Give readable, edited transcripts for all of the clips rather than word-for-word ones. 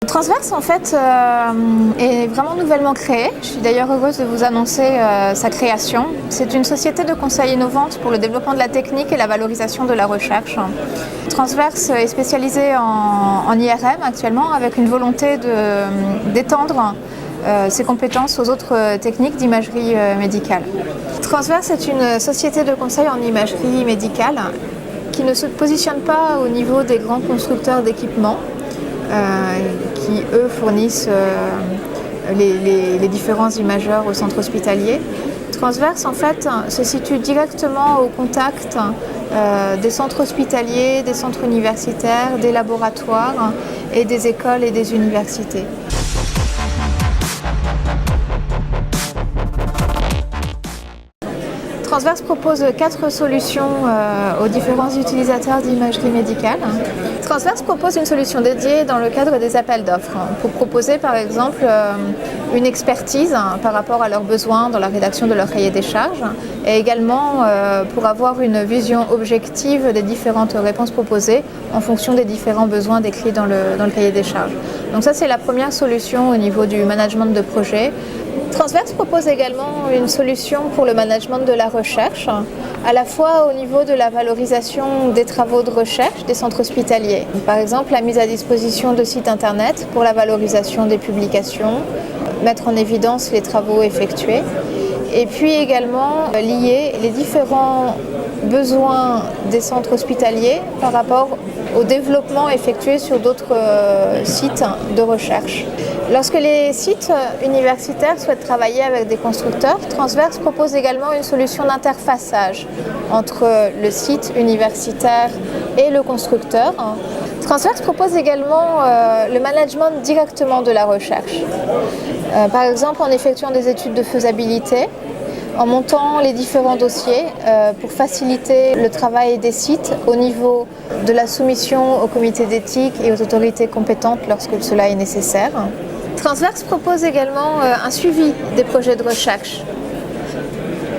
Transverse en fait est vraiment nouvellement créée. Je suis d'ailleurs heureuse de vous annoncer sa création. C'est une société de conseil innovante pour le développement de la technique et la valorisation de la recherche. Transverse est spécialisée en IRM actuellement avec une volonté d'étendre ses compétences aux autres techniques d'imagerie médicale. Transverse est une société de conseil en imagerie médicale qui ne se positionne pas au niveau des grands constructeurs d'équipements qui, eux, fournissent les différents imageurs au centre hospitalier. Transverse, en fait, se situe directement au contact des centres hospitaliers, des centres universitaires, des laboratoires et des écoles et des universités. Transverse propose 4 solutions aux différents utilisateurs d'imagerie médicale. Transverse propose une solution dédiée dans le cadre des appels d'offres pour proposer par exemple une expertise par rapport à leurs besoins dans la rédaction de leur cahier des charges et également pour avoir une vision objective des différentes réponses proposées en fonction des différents besoins décrits dans le cahier des charges. Donc ça c'est la première solution au niveau du management de projet. Transverse propose également une solution pour le management de la recherche, à la fois au niveau de la valorisation des travaux de recherche des centres hospitaliers. Par exemple, la mise à disposition de sites internet pour la valorisation des publications, mettre en évidence les travaux effectués, et puis également lier les différents besoins des centres hospitaliers par rapport au développement effectué sur d'autres sites de recherche. Lorsque les sites universitaires souhaitent travailler avec des constructeurs, Transverse propose également une solution d'interfaçage entre le site universitaire et le constructeur. Transverse propose également le management directement de la recherche. Par exemple, en effectuant des études de faisabilité, en montant les différents dossiers pour faciliter le travail des sites au niveau de la soumission au comité d'éthique et aux autorités compétentes lorsque cela est nécessaire. Transverse propose également un suivi des projets de recherche.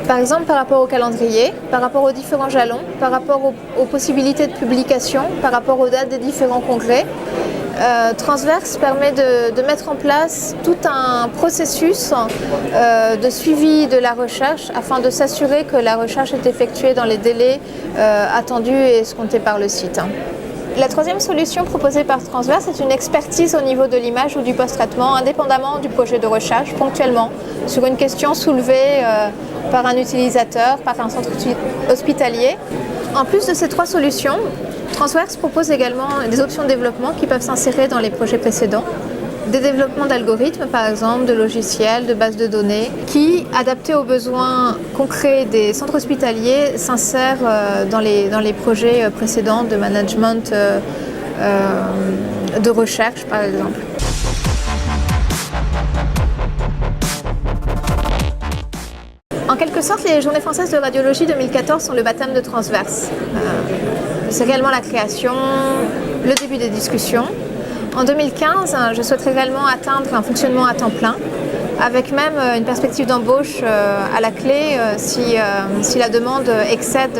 Par exemple, par rapport au calendrier, par rapport aux différents jalons, par rapport aux possibilités de publication, par rapport aux dates des différents congrès. Transverse permet de mettre en place tout un processus de suivi de la recherche afin de s'assurer que la recherche est effectuée dans les délais attendus et escomptés par le site. La troisième solution proposée par Transverse est une expertise au niveau de l'image ou du post-traitement, indépendamment du projet de recherche, ponctuellement, sur une question soulevée par un utilisateur, par un centre hospitalier. En plus de ces 3 solutions, Transverse propose également des options de développement qui peuvent s'insérer dans les projets précédents. Des développements d'algorithmes, par exemple, de logiciels, de bases de données, qui, adaptés aux besoins concrets des centres hospitaliers, s'insèrent dans les projets précédents de management de recherche, par exemple. En quelque sorte, les Journées françaises de radiologie 2014 sont le baptême de Transverse. C'est réellement la création, le début des discussions. En 2015, je souhaiterais réellement atteindre un fonctionnement à temps plein, avec même une perspective d'embauche à la clé si la demande excède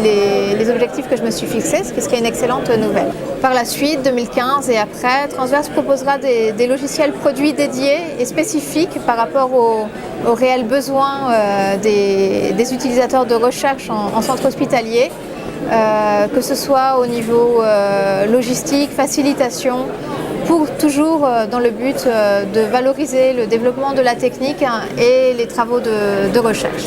les objectifs que je me suis fixés, ce qui serait une excellente nouvelle. Par la suite, 2015 et après, Transverse proposera des logiciels produits dédiés et spécifiques par rapport aux réels besoins des utilisateurs de recherche en centre hospitalier. Que ce soit au niveau logistique, facilitation, pour toujours dans le but de valoriser le développement de la technique et les travaux de recherche.